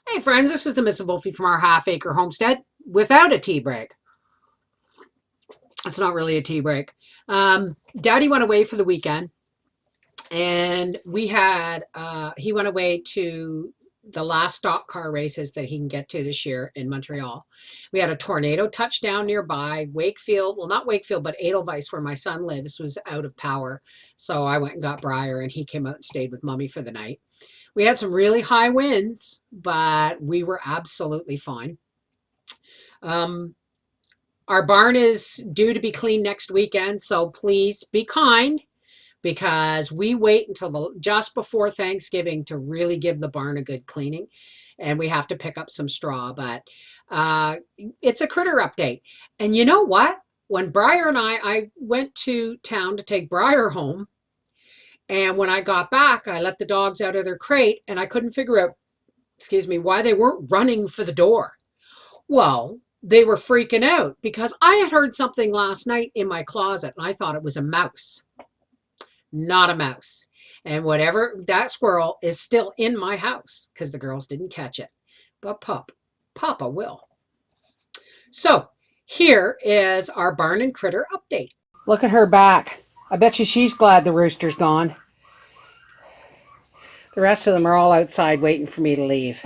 Hey friends, this is the Mrs. Wolfie from our half-acre homestead without a tea break. It's not really a tea break. Daddy went away for the weekend, and he went away to the last stock car races that he can get to this year in Montreal. We had a tornado touchdown nearby. Wakefield, well, not Wakefield, but Edelweiss, where my son lives, was out of power. So I went and got Briar, and he came out and stayed with Mummy for the night. We had some really high winds, but we were absolutely fine. Our barn is due to be cleaned next weekend, so please be kind, because we wait until just before Thanksgiving to really give the barn a good cleaning, and we have to pick up some straw. But it's a critter update. And you know what? When Briar and I went to town to take Briar home, and when I got back, I let the dogs out of their crate, and I couldn't figure out, excuse me, why they weren't running for the door. Well, they were freaking out because I had heard something last night in my closet, and I thought it was a mouse. Not a mouse. And whatever, that squirrel is still in my house because the girls didn't catch it. But Papa will. So here is our barn and critter update. Look at her back. I bet you she's glad the rooster's gone. The rest of them are all outside waiting for me to leave.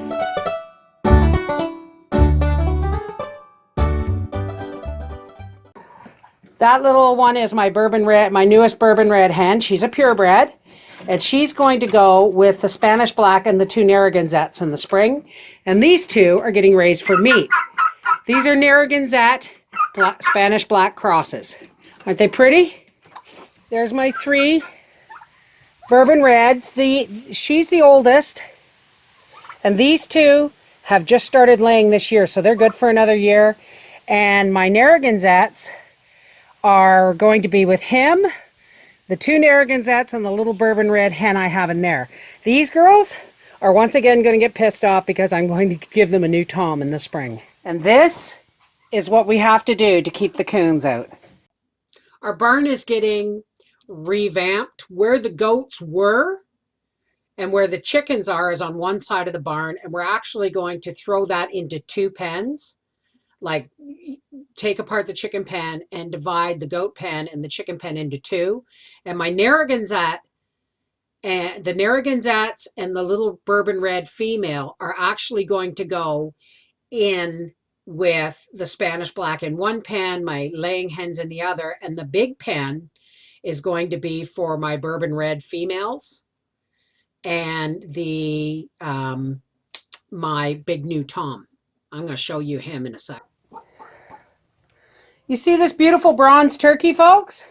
That little one is my bourbon red, my newest bourbon red hen. She's a purebred, and she's going to go with the Spanish black and the two Narragansetts in the spring. And these two are getting raised for meat. These are Narragansett Spanish black crosses. Aren't they pretty? There's my three bourbon reds. She's the oldest, and these two have just started laying this year, so they're good for another year. And my Narragansetts are going to be with him, the two Narragansetts and the little bourbon red hen I have in there. These girls are once again going to get pissed off because I'm going to give them a new tom in the spring. And this is what we have to do to keep the coons out. Our barn is getting revamped. Where the goats were and where the chickens are is on one side of the barn, and we're actually going to throw that into two pens. Like, take apart the chicken pen and divide the goat pen and the chicken pen into two. And my Narragansett, and the Narragansetts and the little bourbon red female are actually going to go in with the Spanish black in one pen, my laying hens in the other, and the big pen is going to be for my bourbon red females and the my big new tom. I'm going to show you him in a sec. You see this beautiful bronze turkey, folks?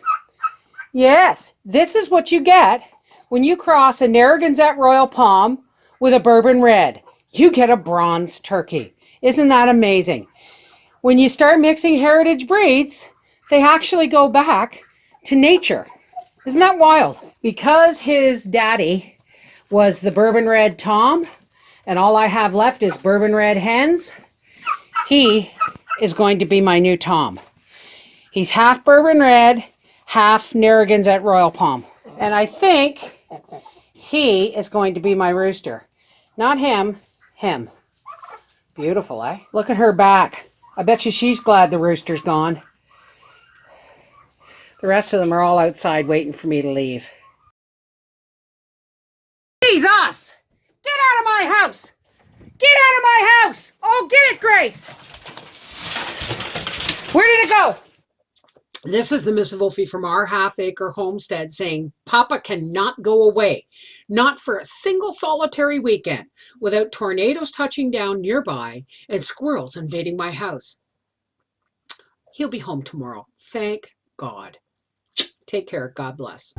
Yes, this is what you get when you cross a Narragansett Royal Palm with a bourbon red. You get a bronze turkey. Isn't that amazing? When you start mixing heritage breeds, they actually go back to nature. Isn't that wild? Because his daddy was the bourbon red tom, and all I have left is bourbon red hens, he is going to be my new tom. He's half bourbon red, half Narragansett Royal Palm. And I think he is going to be my rooster. Not him, him. Beautiful, eh? Look at her back. I bet you she's glad the rooster's gone. The rest of them are all outside waiting for me to leave. Jesus! Get out of my house! Get out of my house! Oh, get it, Grace! Where did it go? This is the Miss Wolfie from our half-acre homestead saying, Papa cannot go away, not for a single solitary weekend, without tornadoes touching down nearby and squirrels invading my house. He'll be home tomorrow. Thank God. Take care. God bless.